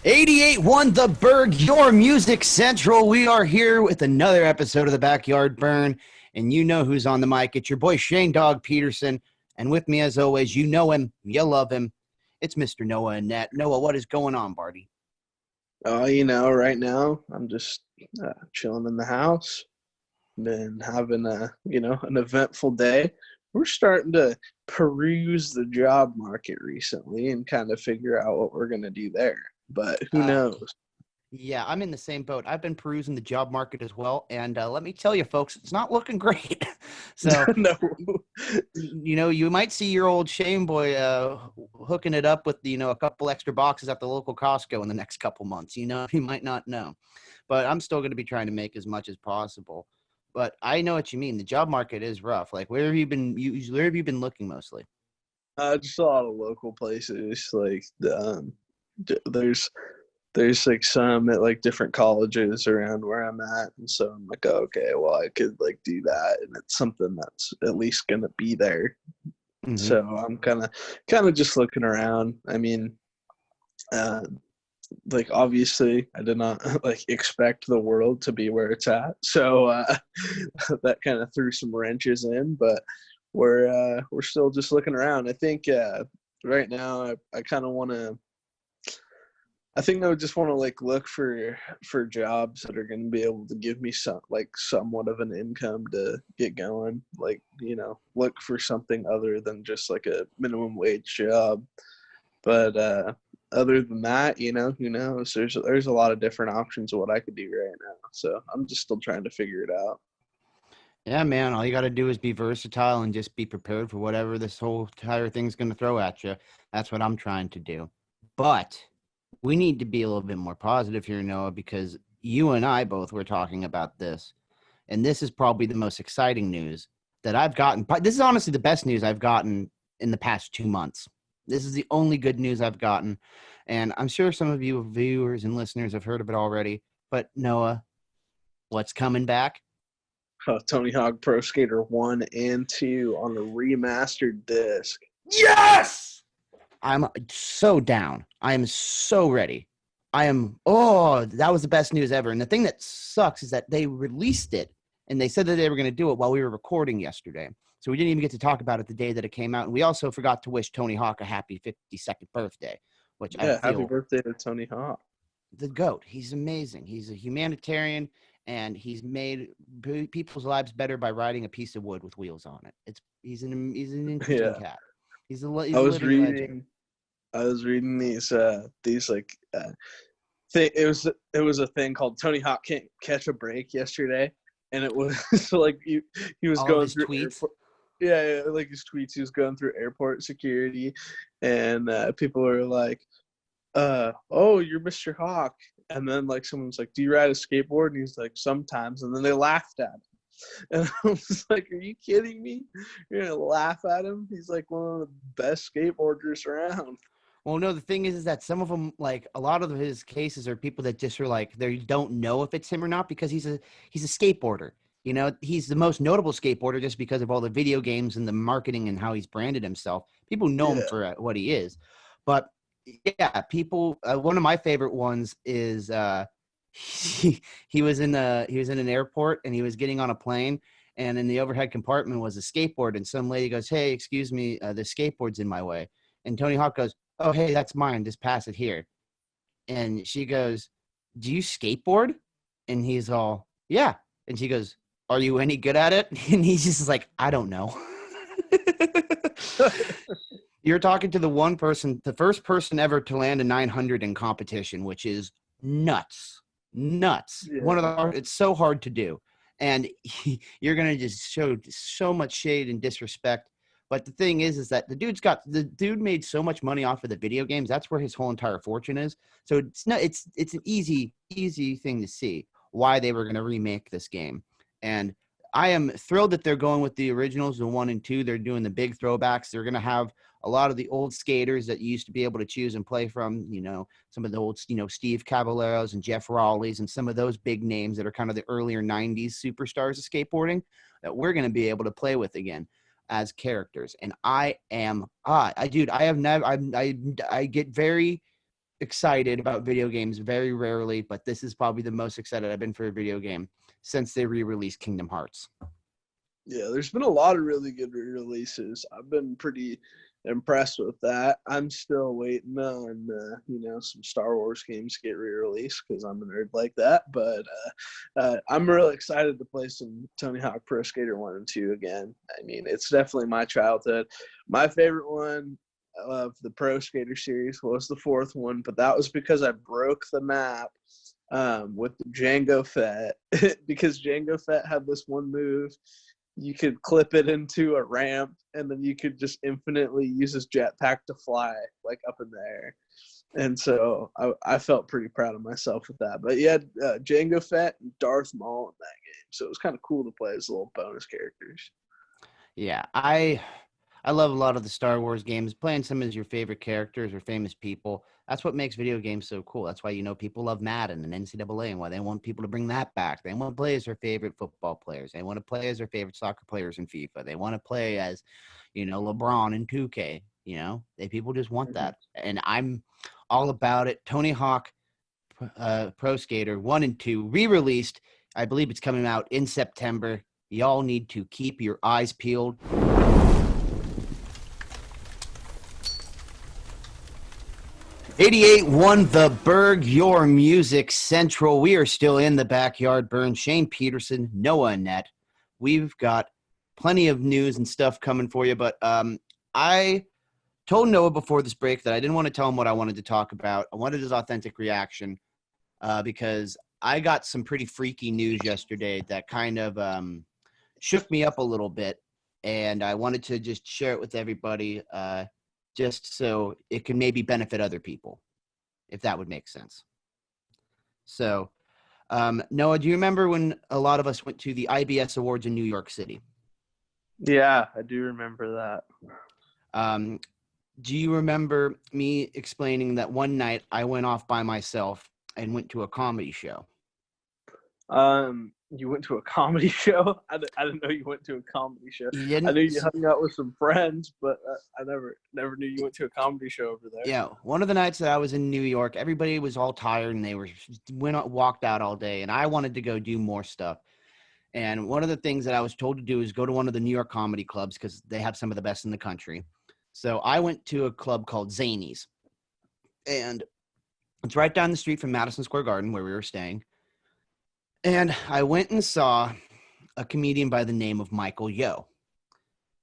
88.1 The Berg, your music central. We are here with another episode of the Backyard Burn, and you know who's on the mic. It's your boy Shane Dog Peterson, and with me as always, you know him, you love him. It's Mr. Noah Annette. Noah, what is going on, Barty? Right now I'm just chilling in the house. Been having an eventful day. We're starting to peruse the job market recently and kind of figure out what we're going to do there. But who knows? Yeah, I'm in the same boat. I've been perusing the job market as well, and let me tell you, folks, it's not looking great. So, No. you might see your old Shane boy hooking it up with, a couple extra boxes at the local Costco in the next couple months. You might not know, but I'm still going to be trying to make as much as possible. But I know what you mean. The job market is rough. Like, where have you been? Where have you been looking mostly? Just a lot of local places. Like there's like some at like different colleges around where I'm at, and so I'm like, oh, okay, well, I could like do that, and it's something that's at least gonna be there. Mm-hmm. So I'm kind of just looking around. I mean, like obviously I did not like expect the world to be where it's at, so that kind of threw some wrenches in, but we're still just looking around. I think right now I kind of want to I think I would just want to like look for jobs that are going to be able to give me somewhat of an income to get going. Like, look for something other than just like a minimum wage job. But other than that, who knows? There's a lot of different options of what I could do right now. So I'm just still trying to figure it out. Yeah, man, all you got to do is be versatile and just be prepared for whatever this whole entire thing's going to throw at you. That's what I'm trying to do. But we need to be a little bit more positive here, Noah, because you and I both were talking about this. And this is probably the most exciting news that I've gotten. This is honestly the best news I've gotten in the past 2 months. This is the only good news I've gotten. And I'm sure some of you viewers and listeners have heard of it already. But Noah, what's coming back? Tony Hawk Pro Skater 1 and 2 on a remastered disc. Yes! I'm so down. I am so ready. That was the best news ever. And the thing that sucks is that they released it and they said that they were going to do it while we were recording yesterday. So we didn't even get to talk about it the day that it came out. And we also forgot to wish Tony Hawk a happy 52nd birthday, which happy birthday to Tony Hawk. The GOAT. He's amazing. He's a humanitarian, and he's made people's lives better by riding a piece of wood with wheels on it. He's an interesting cat. He's a living legend. I was reading these like it was a thing called Tony Hawk Can't Catch a Break yesterday, and it was like he was All going through tweets. Yeah, Like his tweets. He was going through airport security, and people were like, "Oh, you're Mr. Hawk," and then like someone's like, "Do you ride a skateboard?" And he's like, "Sometimes," and then they laughed at him. And I was like, are you kidding me? You're going to laugh at him? He's like one of the best skateboarders around. Well, no, the thing is that some of them, like a lot of his cases are people that just are like, they don't know if it's him or not because he's a skateboarder. He's the most notable skateboarder just because of all the video games and the marketing and how he's branded himself. People know him for what he is. But yeah, people, one of my favorite ones is, he was in an airport and he was getting on a plane, and in the overhead compartment was a skateboard, and some lady goes, "Hey, excuse me, the skateboard's in my way." And Tony Hawk goes, "Oh, hey, that's mine. Just pass it here." And she goes, "Do you skateboard?" And he's all, "Yeah." And she goes, "Are you any good at it?" And he's just like, "I don't know." You're talking to the first person ever to land a 900 in competition, which is nuts. Yeah. It's so hard to do, and you're gonna just show so much shade and disrespect. But the thing is that the dude made so much money off of the video games. That's where his whole entire fortune is. So it's an easy thing to see why they were gonna remake this game. And I am thrilled that they're going with the originals, the 1 and 2. They're doing the big throwbacks. They're gonna have a lot of the old skaters that you used to be able to choose and play from, some of the old, Steve Caballeros and Jeff Rowleys and some of those big names that are kind of the earlier 90s superstars of skateboarding that we're going to be able to play with again as characters. And I get very excited about video games very rarely, but this is probably the most excited I've been for a video game since they re-released Kingdom Hearts. Yeah, there's been a lot of really good re-releases. I've been pretty impressed with that. I'm still waiting on some Star Wars games to get re-released because I'm a nerd like that. But I'm really excited to play some Tony Hawk Pro Skater 1 and 2 again. I mean, it's definitely my childhood. My favorite one of the Pro Skater series was the fourth one, but that was because I broke the map with Django Fett because Django Fett had this one move. You could clip it into a ramp, and then you could just infinitely use his jetpack to fly, like, up in the air. And so I felt pretty proud of myself with that. But yeah, Jango Fett and Darth Maul in that game. So it was kind of cool to play as little bonus characters. Yeah, I love a lot of the Star Wars games. Playing some as your favorite characters or famous people, that's what makes video games so cool. That's why, people love Madden and NCAA and why they want people to bring that back. They want to play as their favorite football players. They want to play as their favorite soccer players in FIFA. They want to play as, LeBron in 2K. People just want that. And I'm all about it. Tony Hawk Pro Skater 1 and 2 re-released. I believe it's coming out in September. Y'all need to keep your eyes peeled. 88 won the Berg, your music central. We are still in the backyard burn. Shane Peterson, Noah Annette. We've got plenty of news and stuff coming for you, but I told Noah before this break that I didn't want to tell him what I wanted to talk about. I wanted his authentic reaction because I got some pretty freaky news yesterday that kind of shook me up a little bit, and I wanted to just share it with everybody just so it can maybe benefit other people, if that would make sense. So, Noah, do you remember when a lot of us went to the IBS Awards in New York City? Yeah, I do remember that. Do you remember me explaining that one night I went off by myself and went to a comedy show? You went to a comedy show? I didn't know you went to a comedy show. I knew you hung out with some friends, but I never knew you went to a comedy show over there. Yeah, one of the nights that I was in New York, everybody was all tired and they walked out all day, and I wanted to go do more stuff. And one of the things that I was told to do is go to one of the New York comedy clubs because they have some of the best in the country. So I went to a club called Zanies, and it's right down the street from Madison Square Garden where we were staying. And I went and saw a comedian by the name of Michael Yo.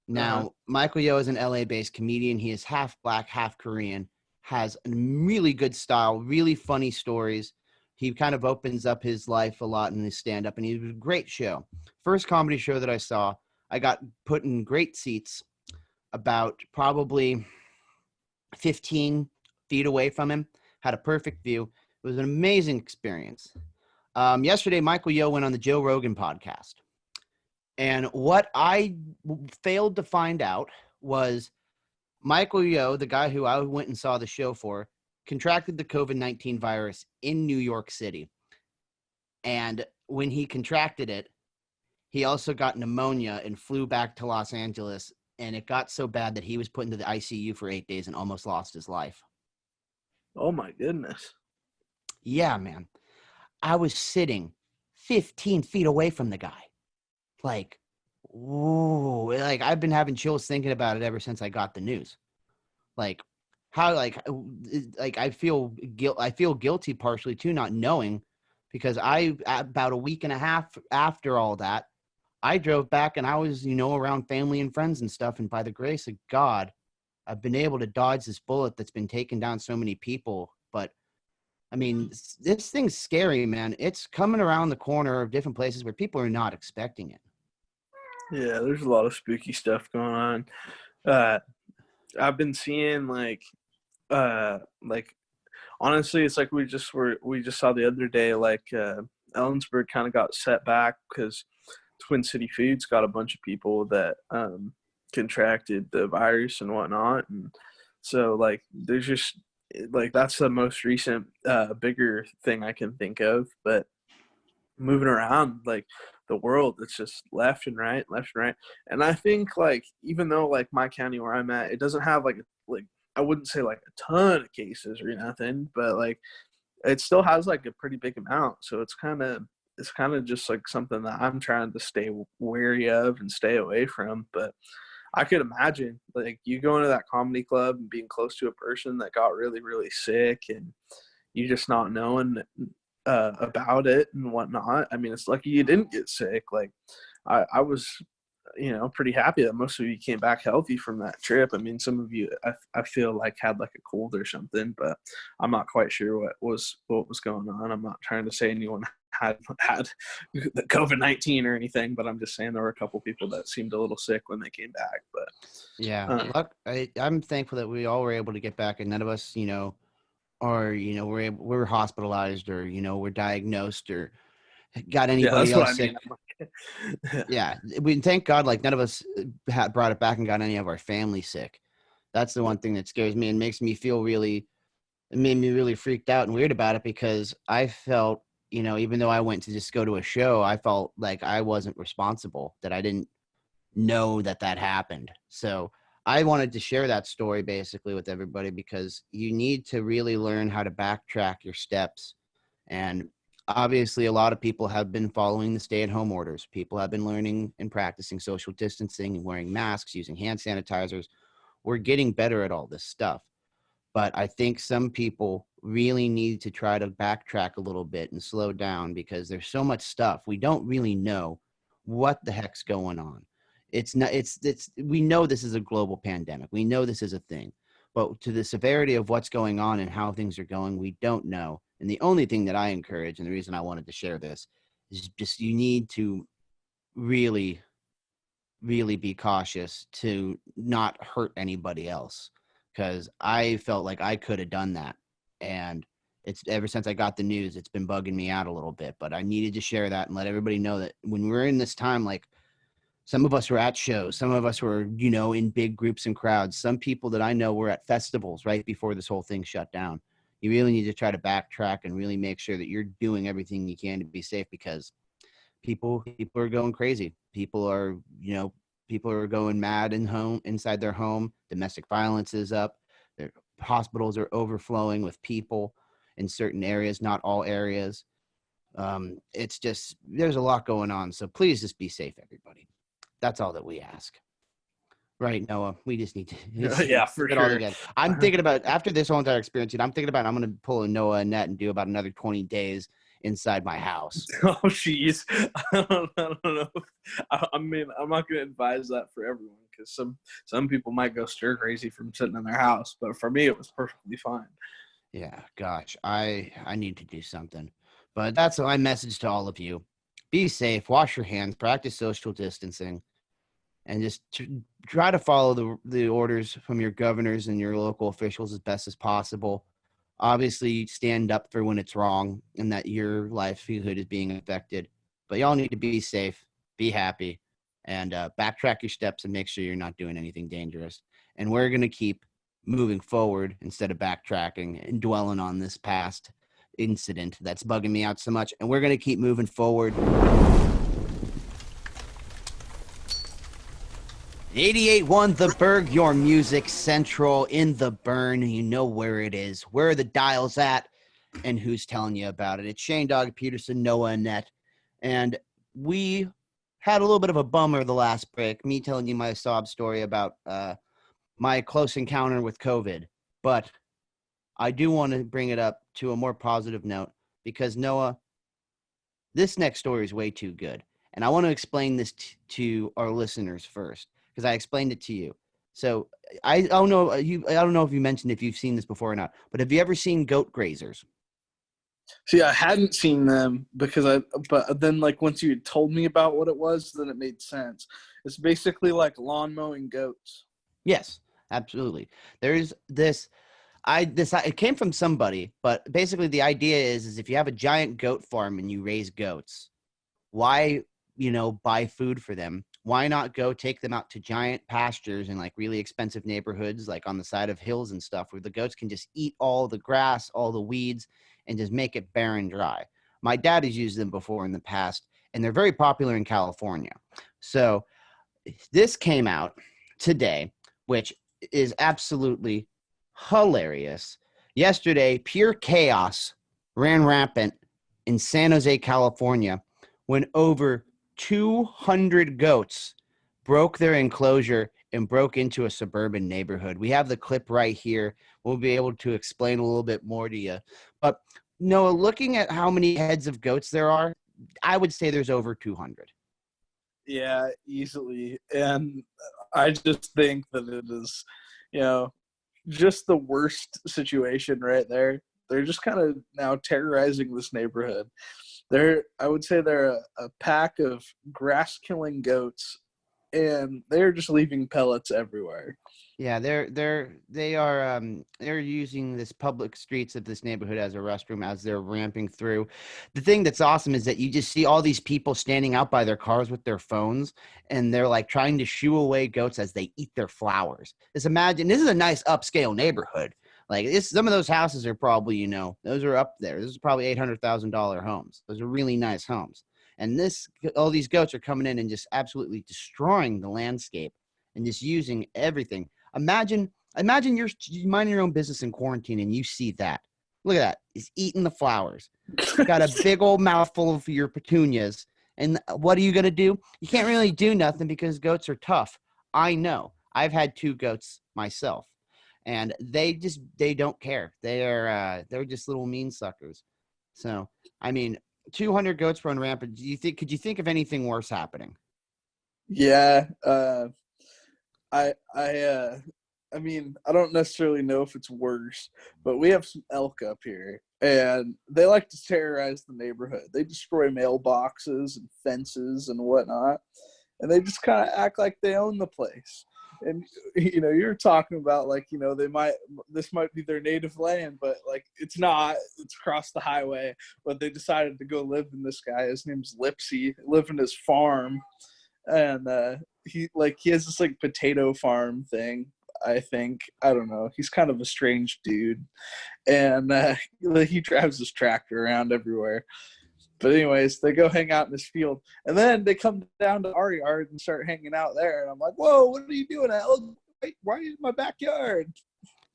Now, Michael Yo is an LA-based comedian. He is half black, half Korean, has a really good style, really funny stories. He kind of opens up his life a lot in his stand-up, and he was a great show. First comedy show that I saw, I got put in great seats about probably 15 feet away from him, had a perfect view. It was an amazing experience. Yesterday, Michael Yo went on the Joe Rogan podcast. And what I failed to find out was Michael Yo, the guy who I went and saw the show for, contracted the COVID-19 virus in New York City. And when he contracted it, he also got pneumonia and flew back to Los Angeles. And it got so bad that he was put into the ICU for 8 days and almost lost his life. Oh, my goodness. Yeah, man. I was sitting 15 feet away from the guy. Like, ooh, like I've been having chills thinking about it ever since I got the news. Like, how, like I feel guilty partially too, not knowing, because about a week and a half after all that, I drove back and I was, around family and friends and stuff. And by the grace of God, I've been able to dodge this bullet that's been taking down so many people. But I mean, this thing's scary, man. It's coming around the corner of different places where people are not expecting it. Yeah, there's a lot of spooky stuff going on. I've been seeing honestly, it's like we just saw the other day, Ellensburg kind of got set back because Twin City Foods got a bunch of people that contracted the virus and whatnot, and so there's just that's the most recent bigger thing I can think of. But moving around the world, it's just left and right. And I think even though my county where I'm at, it doesn't have I wouldn't say like a ton of cases or nothing, but like it still has like a pretty big amount. So it's kind of just like something that I'm trying to stay wary of and stay away from. But I could imagine like you going to that comedy club and being close to a person that got really, really sick and you just not knowing about it and whatnot. I mean, it's lucky you didn't get sick. Like I was, pretty happy that most of you came back healthy from that trip. I mean, some of you, I feel like had like a cold or something, but I'm not quite sure what was going on. I'm not trying to say anyone had the COVID-19 or anything, but I'm just saying there were a couple people that seemed a little sick when they came back. But yeah, I'm thankful that we all were able to get back, and none of us, or we're hospitalized, or we're diagnosed, or got anybody else sick. Yeah, we thank God, like none of us had brought it back and got any of our family sick. That's the one thing that scares me and makes me feel it made me really freaked out and weird about it, because I felt, even though I went to just go to a show, I felt like I wasn't responsible, that I didn't know that happened. So I wanted to share that story basically with everybody, because you need to really learn how to backtrack your steps. And obviously, a lot of people have been following the stay-at-home orders. People have been learning and practicing social distancing and wearing masks, using hand sanitizers. We're getting better at all this stuff. But I think some people really need to try to backtrack a little bit and slow down, because there's so much stuff. We don't really know what the heck's going on. We know this is a global pandemic. We know this is a thing. But to the severity of what's going on and how things are going, we don't know. And the only thing that I encourage, and the reason I wanted to share this, is just you need to really, really be cautious to not hurt anybody else. Because I felt like I could have done that. And it's ever since I got the news, it's been bugging me out a little bit. But I needed to share that and let everybody know that when we're in this time, like some of us were at shows, some of us were, in big groups and crowds. Some people that I know were at festivals right before this whole thing shut down. You really need to try to backtrack and really make sure that you're doing everything you can to be safe, because people are going crazy. People are going mad inside their home. Domestic violence is up. Their hospitals are overflowing with people in certain areas, not all areas. It's just, there's a lot going on. So please just be safe, everybody. That's all that we ask. Right, Noah? We just need to yeah, for get sure. all together. I'm thinking about, after this whole entire experience, I'm going to pull a Noah and Annette and do about another 20 days inside my house. Oh, jeez. I don't know. I mean, I'm not going to advise that for everyone, because some people might go stir crazy from sitting in their house. But for me, it was perfectly fine. Yeah, gosh, I need to do something. But that's my message to all of you. Be safe, wash your hands, practice social distancing, and just try to follow the orders from your governors and your local officials as best as possible. Obviously, stand up for when it's wrong and that your livelihood is being affected. But y'all need to be safe, be happy, and backtrack your steps and make sure you're not doing anything dangerous. And we're going to keep moving forward instead of backtracking and dwelling on this past incident that's bugging me out so much. And we're going to keep moving forward. 88.1 The Berg, your music central in the burn. You know where it is, where the dial's at, and who's telling you about it. It's Shane Dog Peterson, Noah Annette. And we had a little bit of a bummer the last break, me telling you my sob story about my close encounter with COVID. But I do want to bring it up to a more positive note, because Noah, this next story is way too good. And I want to explain this to our listeners first, because I explained it to you. So I don't know if you mentioned if you've seen this before or not, but have you ever seen goat grazers? See, I hadn't seen them but then like once you told me about what it was, then it made sense. It's basically like lawn mowing goats. Yes, absolutely. There's this, it came from somebody, but basically the idea is if you have a giant goat farm and you raise goats, why, buy food for them? Why not go take them out to giant pastures in like really expensive neighborhoods, like on the side of hills and stuff, where the goats can just eat all the grass, all the weeds, and just make it barren dry. My dad has used them before in the past, and they're very popular in California. So this came out today, which is absolutely hilarious. Yesterday, pure chaos ran rampant in San Jose, California, when over 200 goats broke their enclosure and broke into a suburban neighborhood. We have the clip right here. We'll be able to explain a little bit more to you. But Noah, looking at how many heads of goats there are, I would say there's over 200. Yeah, easily. And I just think that it is, just the worst situation right there. They're just kind of now terrorizing this neighborhood. I would say they're a pack of grass-killing goats, and they're just leaving pellets everywhere. Yeah, they're using this public streets of this neighborhood as a restroom as they're ramping through. The thing that's awesome is that you just see all these people standing out by their cars with their phones, and they're like trying to shoo away goats as they eat their flowers. Just imagine, this is a nice upscale neighborhood. Like some of those houses are probably, those are up there. This is probably $800,000 homes. Those are really nice homes. And all these goats are coming in and just absolutely destroying the landscape and just using everything. Imagine you're minding your own business in quarantine and you see that. Look at that. He's eating the flowers. Got a big old mouthful of your petunias. And what are you going to do? You can't really do nothing because goats are tough. I know. I've had 2 goats myself. And they don't care. They're just little mean suckers. So, 200 goats run rampant. Could you think of anything worse happening? Yeah. I don't necessarily know if it's worse, but we have some elk up here, and they like to terrorize the neighborhood. They destroy mailboxes and fences and whatnot, and they just kind of act like they own the place. And you're talking about this might be their native land, but it's not. It's across the highway, but they decided to go live in this guy. His name's Lipsy. Live in his farm, and he has this potato farm thing. I think, I don't know, he's kind of a strange dude, and he drives his tractor around everywhere. But anyways, they go hang out in this field, and then they come down to our yard and start hanging out there, and I'm like, whoa, what are you doing, elk? Wait, why are you in my backyard?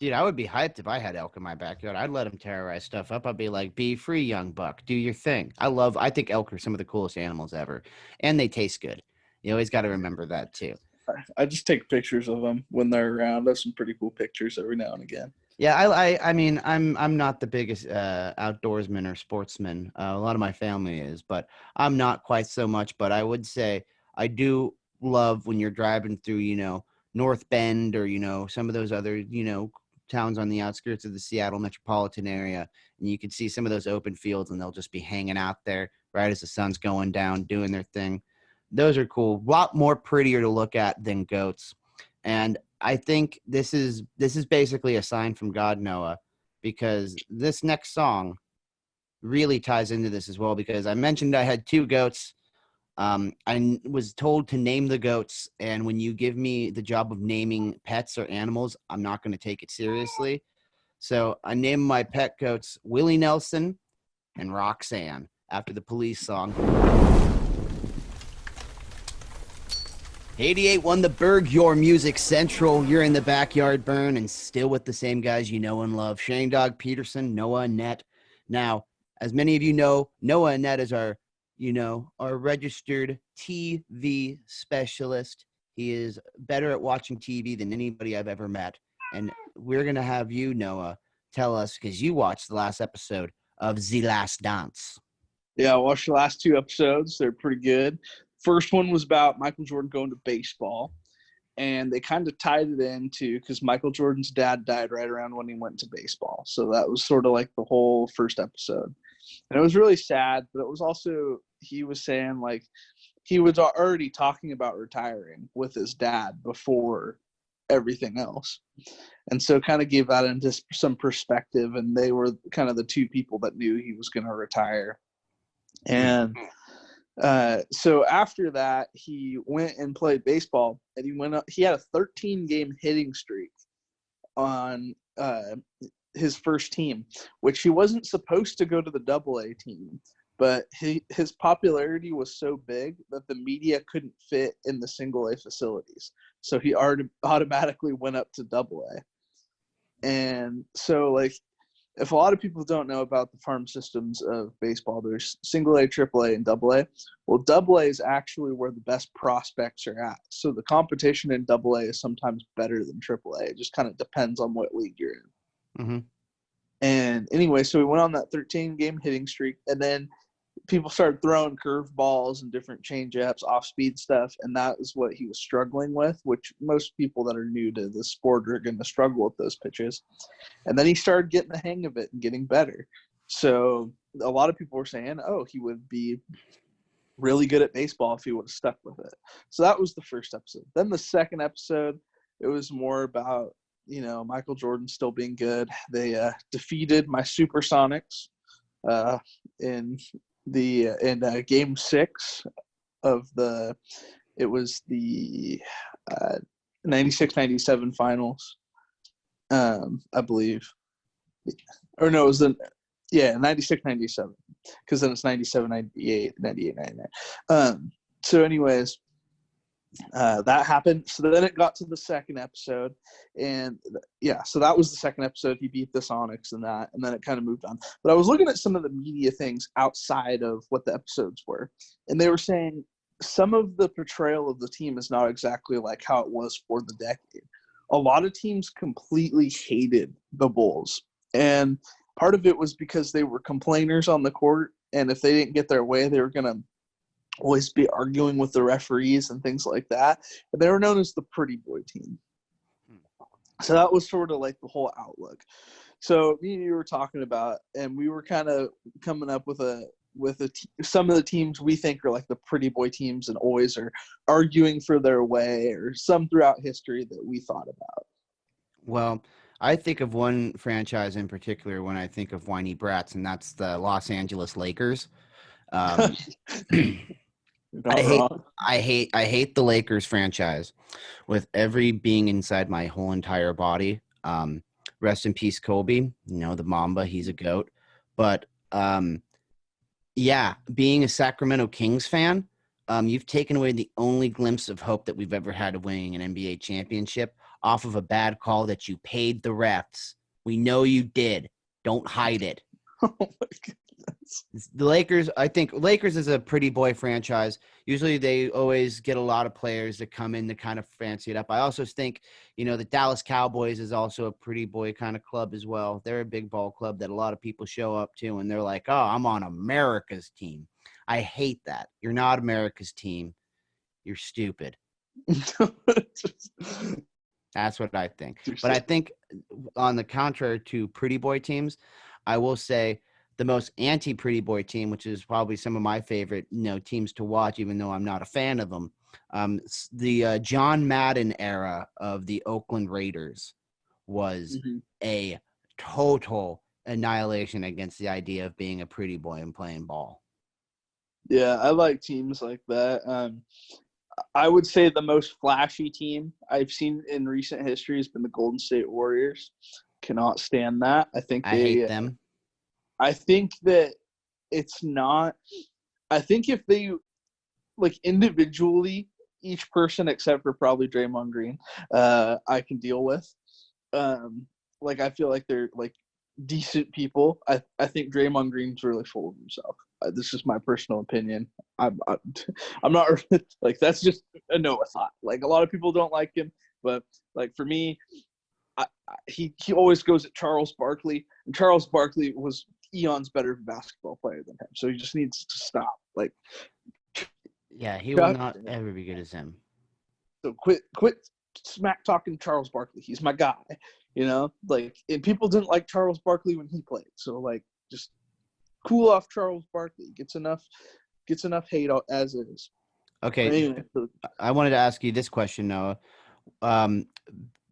Dude, I would be hyped if I had elk in my backyard. I'd let them terrorize stuff up. I'd be like, be free, young buck. Do your thing. I think elk are some of the coolest animals ever, and they taste good. You always got to remember that too. I just take pictures of them when they're around. I have some pretty cool pictures every now and again. Yeah, I'm not the biggest outdoorsman or sportsman. A lot of my family is, but I'm not quite so much. But I would say I do love when you're driving through, North Bend or some of those other towns on the outskirts of the Seattle metropolitan area, and you can see some of those open fields, and they'll just be hanging out there right as the sun's going down, doing their thing. Those are cool. A lot more prettier to look at than goats. And I think this is basically a sign from God, Noah, because this next song really ties into this as well, because I mentioned I had 2 goats. I was told to name the goats, and when you give me the job of naming pets or animals, I'm not going to take it seriously. So I named my pet goats Willie Nelson and Roxanne after the Police song. 88 won the Berg, your music central. You're in the backyard burn and still with the same guys you know and love. Shane Dog Peterson, Noah Annette. Now, as many of you know, Noah Annette is our registered TV specialist. He is better at watching TV than anybody I've ever met. And we're going to have you, Noah, tell us, because you watched the last episode of The Last Dance. Yeah, I watched the last 2 episodes. They're pretty good. First one was about Michael Jordan going to baseball, and they kind of tied it into because Michael Jordan's dad died right around when he went to baseball. So that was sort of like the whole first episode. And it was really sad, but it was also, he was saying he was already talking about retiring with his dad before everything else. And so kind of gave that into some perspective, and they were kind of the 2 people that knew he was going to retire. And so after that, he went and played baseball, and he had a 13-game hitting streak on his first team, which he wasn't supposed to go to the AA team, but his popularity was so big that the media couldn't fit in the single A facilities. So he automatically went up to AA. And so, like, if a lot of people don't know about the farm systems of baseball, there's single A, triple A, and double A. Well, double A is actually where the best prospects are at. So the competition in double A is sometimes better than triple A. It just kind of depends on what league you're in. Mm-hmm. And anyway, so we went on that 13-game hitting streak, and then people started throwing curveballs and different change-ups, off-speed stuff, and that is what he was struggling with, which most people that are new to the sport are going to struggle with those pitches. And then he started getting the hang of it and getting better. So a lot of people were saying, oh, he would be really good at baseball if he would have stuck with it. So that was the first episode. Then the second episode, it was more about, you know, Michael Jordan still being good. They defeated my Supersonics in game 6 of the 96-97 finals, I believe. Or no, it was 96-97, because then it's 97-98, 98-99. So anyways, that happened. So then it got to the second episode, and so that was the second episode. He beat the Sonics and that, and then it kind of moved on. But I was looking at some of the media things outside of what the episodes were, and they were saying some of the portrayal of the team is not exactly like how it was for the decade. A lot of teams completely hated the Bulls, and part of it was because they were complainers on the court, and if they didn't get their way, they were going to always be arguing with the referees and things like that. And they were known as the pretty boy team. So that was sort of like the whole outlook. So me and you were talking about, and we were kind of coming up with some of the teams we think are like the pretty boy teams and always are arguing for their way, or some throughout history that we thought about. Well, I think of one franchise in particular when I think of whiny brats, and that's the Los Angeles Lakers. I hate the Lakers franchise with every being inside my whole entire body. Rest in peace, Kobe. You know, the Mamba, he's a goat. But being a Sacramento Kings fan, you've taken away the only glimpse of hope that we've ever had of winning an NBA championship off of a bad call that you paid the refs. We know you did. Don't hide it. Oh my goodness. The Lakers, I think Lakers is a pretty boy franchise. Usually they always get a lot of players that come in to kind of fancy it up. I also think, you know, the Dallas Cowboys is also a pretty boy kind of club as well. They're a big ball club that a lot of people show up to, and they're like, oh, I'm on America's team. I hate that. You're not America's team. You're stupid. That's what I think. But I think on the contrary to pretty boy teams, I will say the most anti-pretty boy team, which is probably some of my favorite, teams to watch, even though I'm not a fan of them. The John Madden era of the Oakland Raiders was a total annihilation against the idea of being a pretty boy and playing ball. Yeah, I like teams like that. I would say the most flashy team I've seen in recent history has been the Golden State Warriors. Cannot stand that. I hate them. I think that it's not – I think if they – like individually, each person except for probably Draymond Green, I can deal with. Like I feel like they're like decent people. I think Draymond Green's really full of himself. This is my personal opinion. I'm not – like that's just a Noah thought. Like a lot of people don't like him, but like for me – he always goes at Charles Barkley, and Charles Barkley was eons better basketball player than him. So he just needs to stop. Like, yeah, he will not ever be good as him. So quit smack talking Charles Barkley. He's my guy, Like, and people didn't like Charles Barkley when he played. So like, just cool off Charles Barkley. Gets enough hate as it is. Okay, anyway, I wanted to ask you this question, Noah.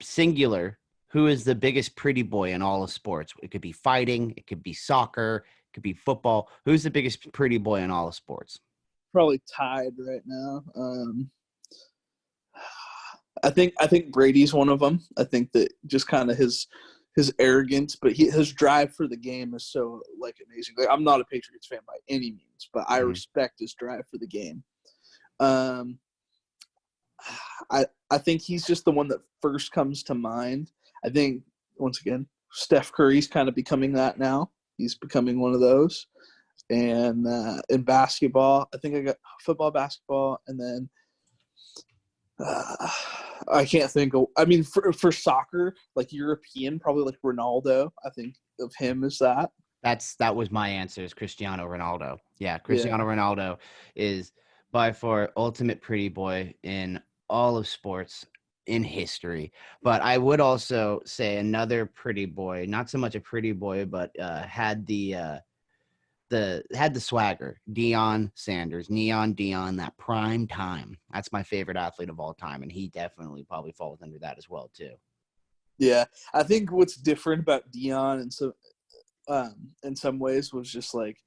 Singular. Who is the biggest pretty boy in all of sports? It could be fighting. It could be soccer. It could be football. Who's the biggest pretty boy in all of sports? Probably tied right now. I think Brady's one of them. I think that just kind of his arrogance, but his drive for the game is so like amazing. Like, I'm not a Patriots fan by any means, but I respect his drive for the game. I think he's just the one that first comes to mind. I think once again, Steph Curry's kind of becoming that now. He's becoming one of those. And in basketball, I think I got football, basketball, and then I can't think of. I mean, for soccer, like European, probably like Ronaldo. I think of him as that. That was my answer, is Cristiano Ronaldo. Yeah, Yeah. Cristiano Ronaldo is by far ultimate pretty boy in all of sports in history. But I would also say another pretty boy, not so much a pretty boy, but had the swagger, Deion Sanders, Neon Deion, that prime time. That's my favorite athlete of all time, and he definitely probably falls under that as well too. Yeah, I think what's different about Deion and so in some ways was just like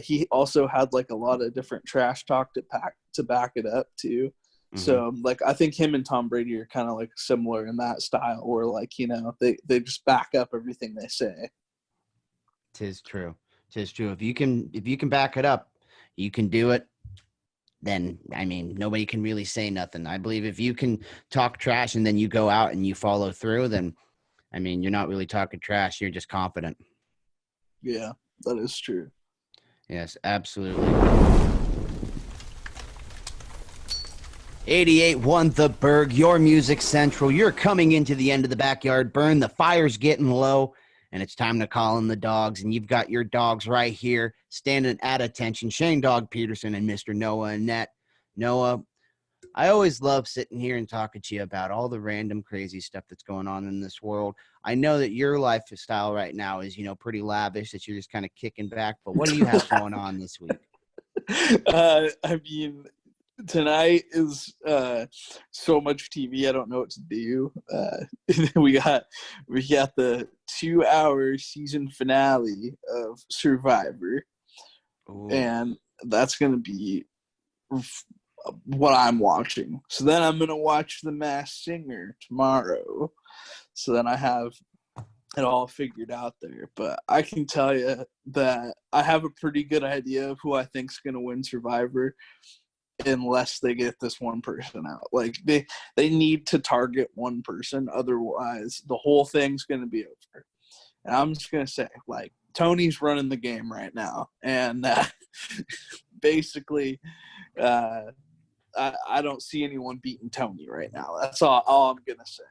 he also had like a lot of different trash talk to back it up too. Mm-hmm. So like I think him and Tom Brady are kind of like similar in that style, where like, you know, they just back up everything they say. Tis true. Tis true. If you can back it up, you can do it. Then, I mean, nobody can really say nothing. I believe if you can talk trash and then you go out and you follow through, then, I mean, you're not really talking trash. You're just confident. Yeah, that is true. Yes, absolutely. 88.1 The Berg, your music central. You're coming into the end of the backyard burn. The fire's getting low, and it's time to call in the dogs. And you've got your dogs right here, standing at attention. Shane Dog Peterson and Mr. Noah Annette. Noah, I always love sitting here and talking to you about all the random crazy stuff that's going on in this world. I know that your lifestyle right now is, you know, pretty lavish, that you're just kind of kicking back. But what do you have going on this week? I mean, tonight is so much TV. I don't know what to do. We got the 2-hour season finale of Survivor. Ooh. And that's gonna be what I'm watching. So then I'm gonna watch The Masked Singer tomorrow. So then I have it all figured out there. But I can tell you that I have a pretty good idea of who I think's gonna win Survivor, unless they get this one person out. Like they need to target one person, otherwise the whole thing's gonna be over. And I'm just gonna say, like, Tony's running the game right now, and basically, I don't see anyone beating Tony right now. That's all I'm gonna say.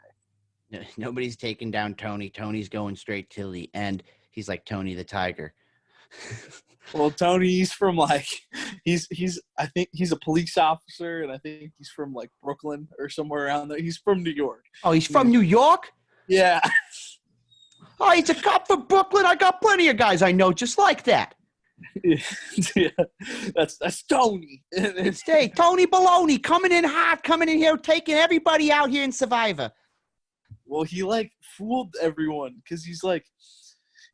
Nobody's taking down Tony. Tony's going straight till the end. He's like Tony the Tiger. Well, Tony's from like he's I think he's a police officer, and I think he's from like Brooklyn or somewhere around there. He's from New York. Oh, he's from New York? Yeah. Oh, he's a cop from Brooklyn. I got plenty of guys I know just like that. Yeah, that's Tony. Hey, Tony Baloney coming in hot, coming in here, taking everybody out here in Survivor. Well, he like fooled everyone because he's like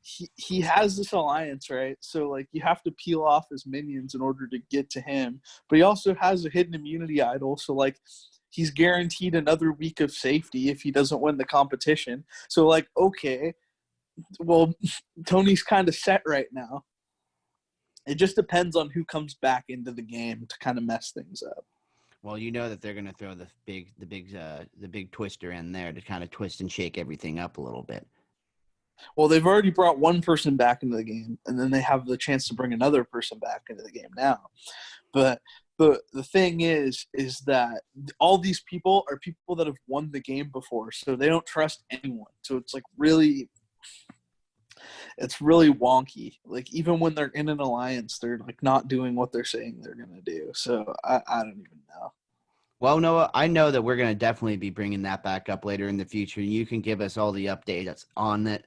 he has this alliance, right? So like you have to peel off his minions in order to get to him, but he also has a hidden immunity idol. So like he's guaranteed another week of safety if he doesn't win the competition. So like, okay, well, Tony's kind of set right now. It just depends on who comes back into the game to kind of mess things up. Well, you know that they're going to throw the big twister in there to kind of twist and shake everything up a little bit. Well, they've already brought one person back into the game, and then they have the chance to bring another person back into the game now. But the thing is that all these people are people that have won the game before, so they don't trust anyone. So it's like it's really wonky. Like even when they're in an alliance, they're like not doing what they're saying they're going to do. So I don't even know. Well, Noah, I know that we're going to definitely be bringing that back up later in the future. You can give us all the updates on it.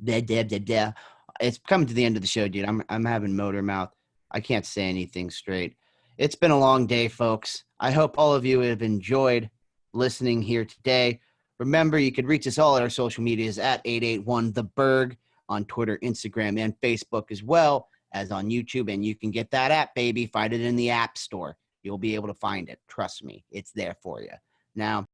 It's coming to the end of the show, dude. I'm having motor mouth. I can't say anything straight. It's been a long day, folks. I hope all of you have enjoyed listening here today. Remember, you can reach us all at our social medias at 881 The Berg on Twitter, Instagram, and Facebook, as well as on YouTube. And you can get that app, baby. Find it in the App Store. You'll be able to find it. Trust me, it's there for you. Now,